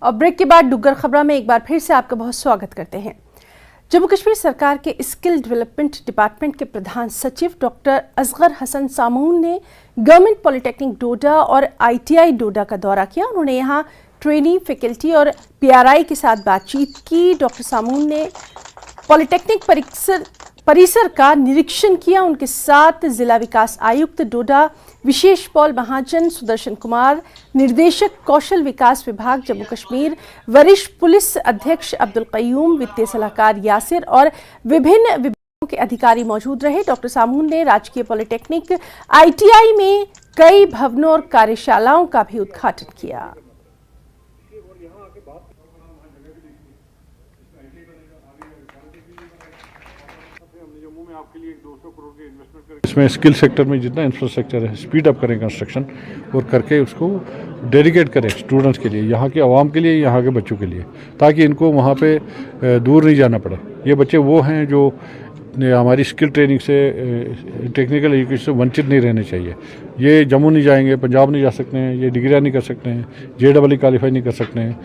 और ब्रेक के बाद डुग्गर खबरा में एक बार फिर से आपका बहुत स्वागत करते हैं। जम्मू कश्मीर सरकार के स्किल डेवलपमेंट डिपार्टमेंट के प्रधान सचिव डॉक्टर असगर हसन सामून ने गवर्नमेंट पॉलिटेक्निक डोडा और ITI डोडा का दौरा किया। उन्होंने यहां ट्रेनी, फैकल्टी और PRI के साथ बातचीत की। डॉक्टर सामून ने पॉलिटेक्निक परिसर का निरीक्षण किया। उनके साथ जिला विकास आयुक्त डोडा विशेष पॉल महाजन, सुदर्शन कुमार, निर्देशक कौशल विकास विभाग जम्मू कश्मीर, वरिष्ठ पुलिस अध्यक्ष अब्दुल कयूम, वित्तीय सलाहकार यासिर और विभिन्न विभागों के अधिकारी मौजूद रहे। डॉक्टर सामून ने राजकीय पॉलिटेक्निक ITI में कई भवनों और कार्यशालाओं का भी उद्घाटन किया। इसमें स्किल सेक्टर में जितना इंफ्रास्ट्रक्चर है स्पीड अप करें कंस्ट्रक्शन और करके उसको डेडिकेट करें स्टूडेंट्स के लिए, यहाँ के आवाम के लिए, यहाँ के बच्चों के लिए, ताकि इनको वहाँ पे दूर नहीं जाना पड़े। ये बच्चे वो हैं जो हमारी स्किल ट्रेनिंग से, टेक्निकल एजुकेशन से वंचित नहीं रहने चाहिए। ये जम्मू नहीं जाएंगे, पंजाब नहीं जा सकते हैं, ये डिग्रियाँ नहीं कर सकते हैं, JEE क्वालिफाई नहीं कर सकते हैं।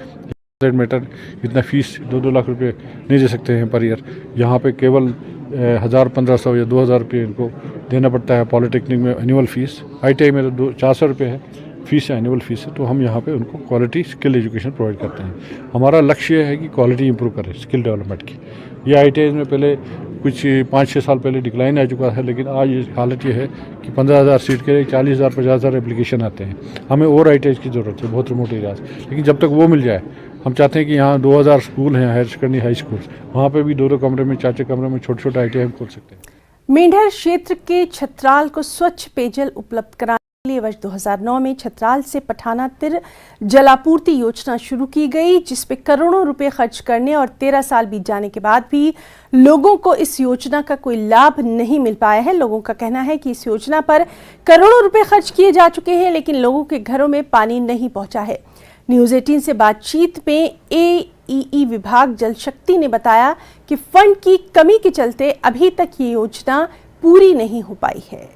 मैटर इतना फीस 2-2 लाख रुपए नहीं दे सकते हैं पर ईयर। यहाँ पे केवल 1,000-1,500 या 2,000 रुपये इनको देना पड़ता है पॉलिटेक्निक में एनुअल फीस। ITI में तो 400 रुपये है फीस, है एनुअल फीस है। तो हम यहाँ पे उनको क्वालिटी स्किल एजुकेशन प्रोवाइड करते हैं। हमारा लक्ष्य है कि क्वालिटी इंप्रूव करें स्किल डेवलपमेंट की। ये ITI में पहले कुछ 5-6 साल पहले डिक्लाइन आ चुका है, लेकिन आज हालत ये है कि 15,000 सीट के लिए 40,000 50,000 एप्लीकेशन आते हैं। हमें और ITI की ज़रूरत है बहुत रिमोट एरियाज, लेकिन जब तक वो मिल जाए, हम चाहते हैं कि यहाँ 2,000 स्कूल हैं, हायर सेकेंडरी हाई स्कूल, वहाँ पे भी 2-2 कमरे में, 4-4 कमरे में छोटे-छोटे ITI हम खोल सकते हैं। मेंढर क्षेत्र के छतराल को स्वच्छ पेयजल उपलब्ध कराने के लिए वर्ष 2009 में छतराल से पठाना तिर जलापूर्ति योजना शुरू की गई, जिसपे करोड़ों रुपए खर्च करने और 13 साल बीत जाने के बाद भी लोगों को इस योजना का कोई लाभ नहीं मिल पाया है। लोगों का कहना है कि इस योजना पर करोड़ों रुपए खर्च किए जा चुके हैं, लेकिन लोगों के घरों में पानी नहीं पहुंचा है। न्यूज़ 18 से बातचीत में AEE विभाग जल शक्ति ने बताया कि फंड की कमी के चलते अभी तक ये योजना पूरी नहीं हो पाई है।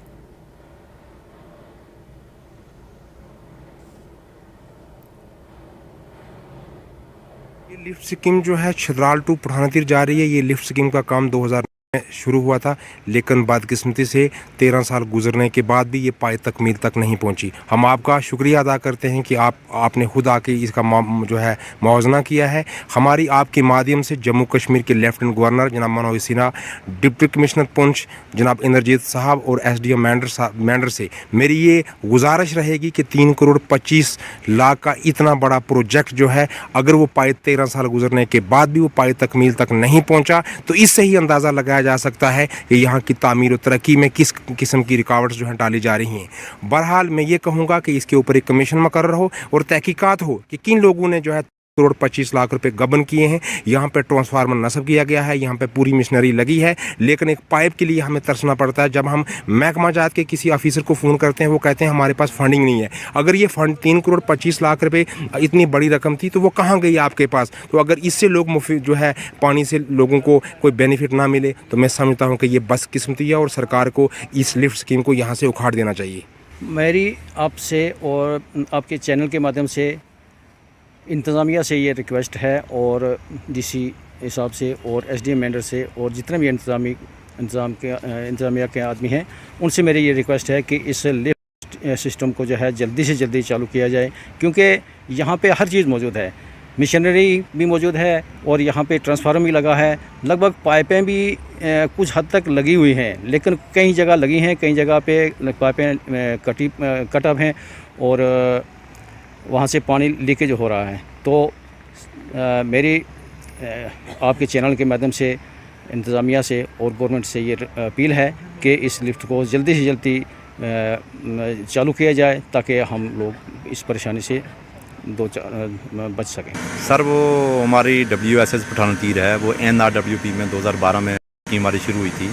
ये लिफ्ट स्कीम जो है छतराल टू पठाना तिर जा रही है। ये लिफ्ट स्कीम का काम 2000 में शुरू हुआ था, लेकिन बदकिस्मती से 13 साल गुजरने के बाद भी ये पाए तकमील तक नहीं पहुंची। हम आपका शुक्रिया अदा करते हैं कि आपने खुद आके इसका जो है मुआवजा किया है। हमारी आपके माध्यम से जम्मू कश्मीर के लेफ्टिनेंट गवर्नर जनाब मनोज सिन्हा, डिप्टी कमिश्नर पुंछ जनाब इंद्रजीत साहब और SDM मैंडर से मेरी ये गुजारिश रहेगी कि 3 करोड़ 25 लाख का इतना बड़ा प्रोजेक्ट जो है, अगर वो पाए 13 साल गुजरने के बाद भी वो पाए तकमील तक नहीं पहुँचा, तो इससे ही अंदाज़ा लगाया जा सकता है कि यहाँ की तामीर और तरक्की में किस किस्म की रुकावट जो है डाली जा रही हैं। बहरहाल मैं ये कहूँगा कि इसके ऊपर एक कमीशन मुकर्रर हो और तहकीकात हो कि किन लोगों ने जो है करोड़ 25 लाख रुपए गबन किए हैं। यहाँ पे ट्रांसफार्मर नस्ब किया गया है, यहाँ पे पूरी मशीनरी लगी है, लेकिन एक पाइप के लिए हमें तरसना पड़ता है। जब हम महकमा जात के किसी ऑफिसर को फ़ोन करते हैं, वो कहते हैं हमारे पास फंडिंग नहीं है। अगर ये फंड 3 करोड़ 25 लाख रुपए इतनी बड़ी रकम थी तो वो कहाँ गई आपके पास? तो अगर इससे लोग मुफ्त जो है पानी से लोगों को कोई बेनिफिट ना मिले, तो मैं समझता हूँ कि ये बदकिस्मती है और सरकार को इस लिफ्ट स्कीम को यहाँ से उखाड़ देना चाहिए। मेरी आपसे और आपके चैनल के माध्यम से इंतज़ामिया से ये रिक्वेस्ट है, और DC हिसाब से और SDM मैंडर से और जितने भी इंतज़ामिया के आदमी हैं, उनसे मेरी ये रिक्वेस्ट है कि इस लिफ्ट सिस्टम को जो है जल्दी से जल्दी चालू किया जाए, क्योंकि यहाँ पे हर चीज़ मौजूद है, मशीनरी भी मौजूद है और यहाँ पे ट्रांसफार्मर भी लगा है। लगभग पाइपें भी कुछ हद तक लगी हुई हैं, लेकिन कई जगह लगी हैं, कई जगह पे पाइपें कट ऑफ हैं और वहाँ से पानी लीकेज हो रहा है। तो मेरी आपके चैनल के माध्यम से इंतज़ामिया से और गवर्नमेंट से ये अपील है कि इस लिफ्ट को जल्दी से जल्दी चालू किया जाए, ताकि हम लोग इस परेशानी से बच सकें। सर, वो हमारी WSS पठाना तिर है, वो NRWP में 2012 में हमारी शुरू हुई थी।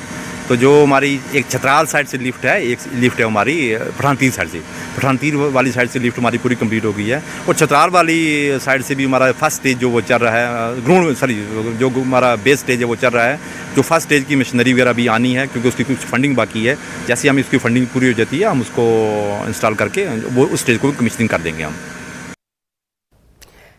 तो जो हमारी एक छतराल साइड से लिफ्ट है, एक लिफ्ट है हमारी पठान तीर साइड से, पठान तीर वाली साइड से लिफ्ट हमारी पूरी कंप्लीट हो गई है। और छतराल वाली साइड से भी हमारा फर्स्ट स्टेज जो वो चल रहा है, जो हमारा बेस स्टेज है वो चल रहा है। जो फर्स्ट स्टेज की मशीनरी वगैरह भी आनी है, क्योंकि उसकी कुछ फंडिंग बाकी है। जैसे हम इसकी फंडिंग पूरी हो जाती है, हम उसको इंस्टॉल करके वो उस स्टेज को कमीशनिंग कर देंगे हम।